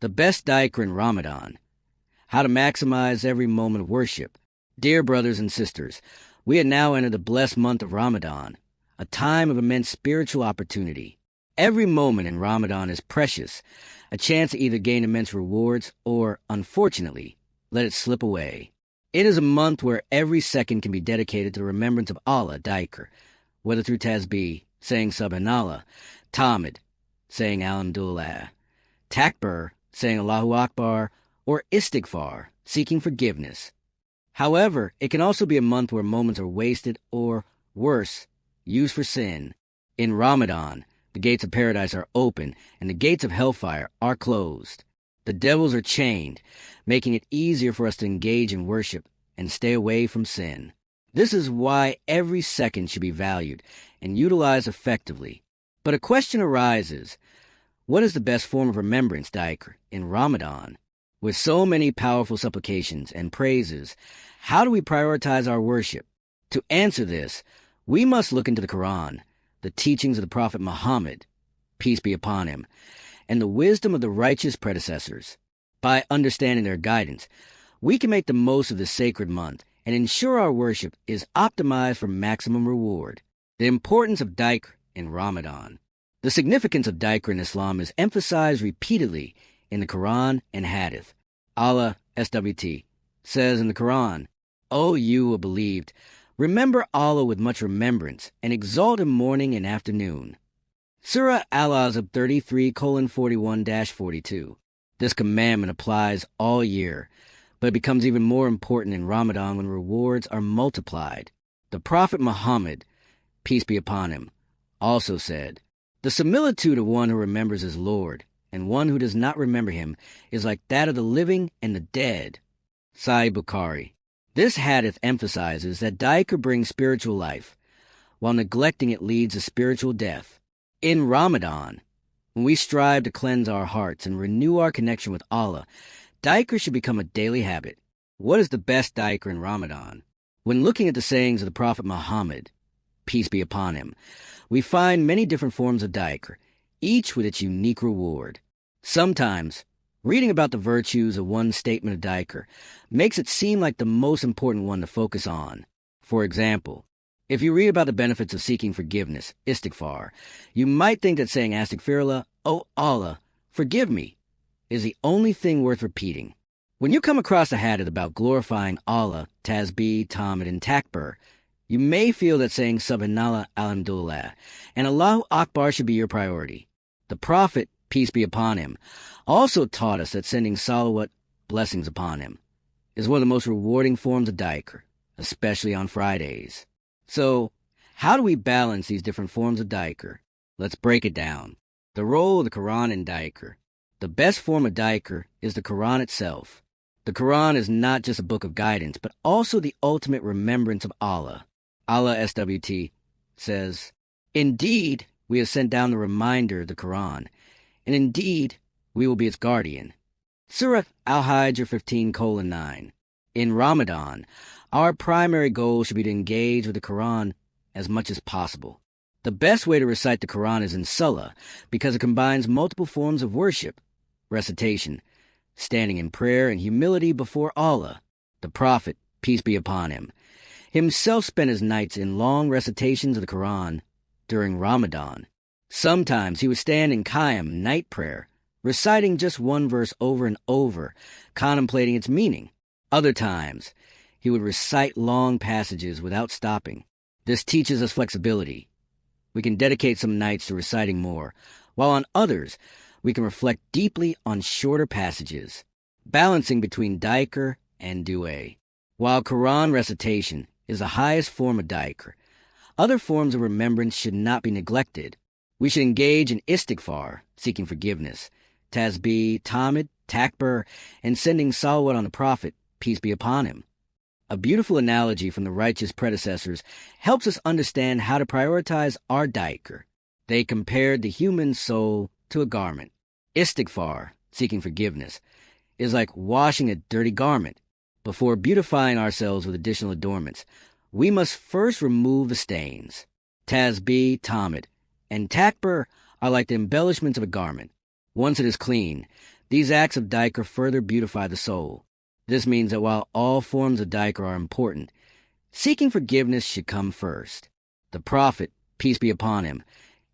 The best Dhikr in Ramadan. How to maximize every moment of worship. Dear brothers and sisters, we have now entered the blessed month of Ramadan, a time of immense spiritual opportunity. Every moment in Ramadan is precious, a chance to either gain immense rewards or, unfortunately, let it slip away. It is a month where every second can be dedicated to the remembrance of Allah, Dhikr, whether through tasbih, saying Subhanallah, Tamid, saying Alhamdulillah, Takbir, saying Allahu Akbar, or Istighfar, seeking forgiveness. However, it can also be a month where moments are wasted or, worse, used for sin. In Ramadan, the gates of paradise are open and the gates of hellfire are closed. The devils are chained, making it easier for us to engage in worship and stay away from sin. This is why every second should be valued and utilized effectively. But a question arises, what is the best form of remembrance, Dhikr, in Ramadan? With so many powerful supplications and praises, how do we prioritize our worship? To answer this, we must look into the Quran, the teachings of the Prophet Muhammad, peace be upon him, and the wisdom of the righteous predecessors. By understanding their guidance, we can make the most of this sacred month and ensure our worship is optimized for maximum reward. The importance of Dhikr in Ramadan. The significance of Dhikr in Islam is emphasized repeatedly in the Quran and Hadith. Allah, SWT, says in the Quran, O you who believed, remember Allah with much remembrance and exalt him morning and afternoon. Surah Al-Azab 33:41-42. This commandment applies all year, but it becomes even more important in Ramadan when rewards are multiplied. The Prophet Muhammad, peace be upon him, also said, the similitude of one who remembers his Lord and one who does not remember him is like that of the living and the dead. Sahih Bukhari. This hadith emphasizes that Dhikr brings spiritual life, while neglecting it leads to spiritual death. In Ramadan, when we strive to cleanse our hearts and renew our connection with Allah, Dhikr should become a daily habit. What is the best Dhikr in Ramadan? When looking at the sayings of the Prophet Muhammad, peace be upon him, we find many different forms of Dhikr, each with its unique reward. Sometimes, reading about the virtues of one statement of Dhikr makes it seem like the most important one to focus on. For example, if you read about the benefits of seeking forgiveness, Istighfar, you might think that saying Astaghfirullah, O Allah, forgive me, is the only thing worth repeating. When you come across a hadith about glorifying Allah, tasbih, tamid, and takbir, you may feel that saying Subhanallah, Alhamdulillah, and Allahu Akbar should be your priority. The Prophet, peace be upon him, also taught us that sending salawat, blessings upon him, is one of the most rewarding forms of Dhikr, especially on Fridays. So, how do we balance these different forms of Dhikr? Let's break it down. The role of the Quran in Dhikr. The best form of Dhikr is the Quran itself. The Quran is not just a book of guidance, but also the ultimate remembrance of Allah. Allah, SWT, says, indeed, we have sent down the reminder of the Quran, and indeed, we will be its guardian. Surah Al-Hijr 15:9. In Ramadan, our primary goal should be to engage with the Quran as much as possible. The best way to recite the Quran is in Salah, because it combines multiple forms of worship, recitation, standing in prayer and humility before Allah. The Prophet, peace be upon him, himself spent his nights in long recitations of the Quran during Ramadan. Sometimes he would stand in Qiyam, night prayer, reciting just one verse over and over, contemplating its meaning. Other times, he would recite long passages without stopping. This teaches us flexibility. We can dedicate some nights to reciting more, while on others, we can reflect deeply on shorter passages, balancing between Dhikr and Dua. While Quran recitation is the highest form of Dhikr, other forms of remembrance should not be neglected. We should engage in Istighfar, seeking forgiveness, tasbih, tamid, takbir, and sending salawat on the Prophet, peace be upon him. A beautiful analogy from the righteous predecessors helps us understand how to prioritize our Dhikr. They compared the human soul to a garment. Istighfar, seeking forgiveness, is like washing a dirty garment. Before beautifying ourselves with additional adornments, we must first remove the stains. Tasbih, tamid, and takbir are like the embellishments of a garment. Once it is clean, These acts of Dhikr further beautify the soul. This means that while all forms of Dhikr are important, seeking forgiveness should come first. The Prophet, peace be upon him,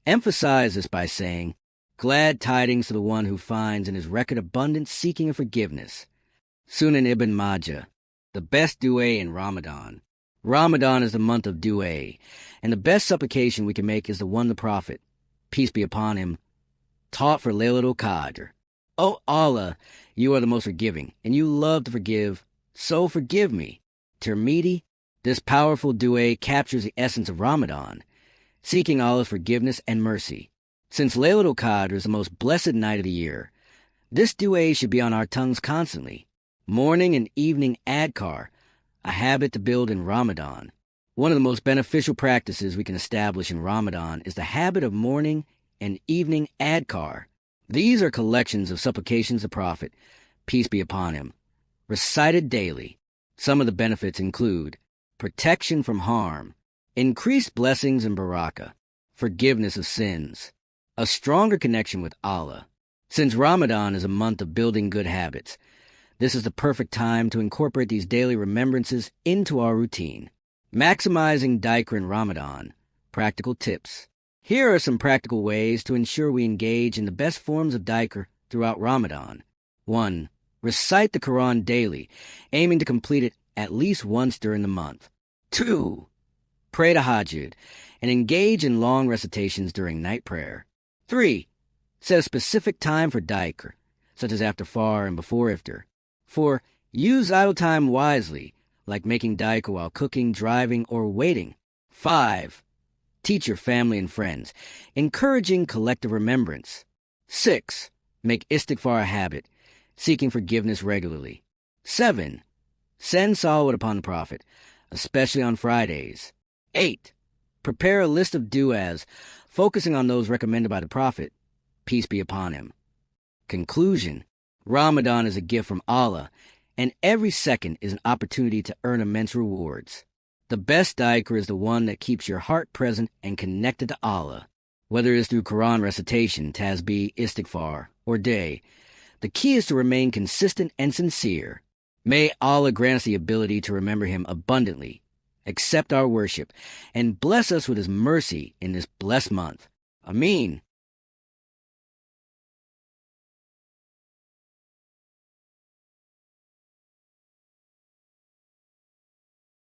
emphasized this by saying, "Glad tidings to the one who finds in his record abundant seeking of forgiveness." Sunan Ibn Majah, the best du'a in Ramadan. Ramadan is the month of du'a, and the best supplication we can make is the one the Prophet, peace be upon him, taught for Laylatul Qadr. O Allah, you are the most forgiving, and you love to forgive, so forgive me. Tirmidhi, this powerful du'a captures the essence of Ramadan, seeking Allah's forgiveness and mercy. Since Laylatul Qadr is the most blessed night of the year, this du'a should be on our tongues constantly. Morning and evening adhkar, a habit to build in Ramadan. One of the most beneficial practices we can establish in Ramadan is the habit of morning and evening adhkar. These are collections of supplications to the Prophet, peace be upon him, recited daily. Some of the benefits include protection from harm, increased blessings and barakah, forgiveness of sins, a stronger connection with Allah. Since Ramadan is a month of building good habits, this is the perfect time to incorporate these daily remembrances into our routine. Maximizing Dhikr in Ramadan. Practical tips. Here are some practical ways to ensure we engage in the best forms of Dhikr throughout Ramadan. 1. Recite the Quran daily, aiming to complete it at least once during the month. 2. Pray Tahajjud and engage in long recitations during night prayer. 3. Set a specific time for Dhikr, such as after Far and before Iftar. 4. Use idle time wisely, like making Dhikr while cooking, driving, or waiting. 5. Teach your family and friends, encouraging collective remembrance. 6. Make istighfar a habit, seeking forgiveness regularly. 7. Send salawat upon the Prophet, especially on Fridays. 8. Prepare a list of du'as, focusing on those recommended by the Prophet, peace be upon him. Conclusion. Ramadan is a gift from Allah, and every second is an opportunity to earn immense rewards. The best Dhikr is the one that keeps your heart present and connected to Allah. Whether it is through Quran recitation, tasbih, istighfar, or day, the key is to remain consistent and sincere. May Allah grant us the ability to remember Him abundantly, accept our worship, and bless us with His mercy in this blessed month. Ameen.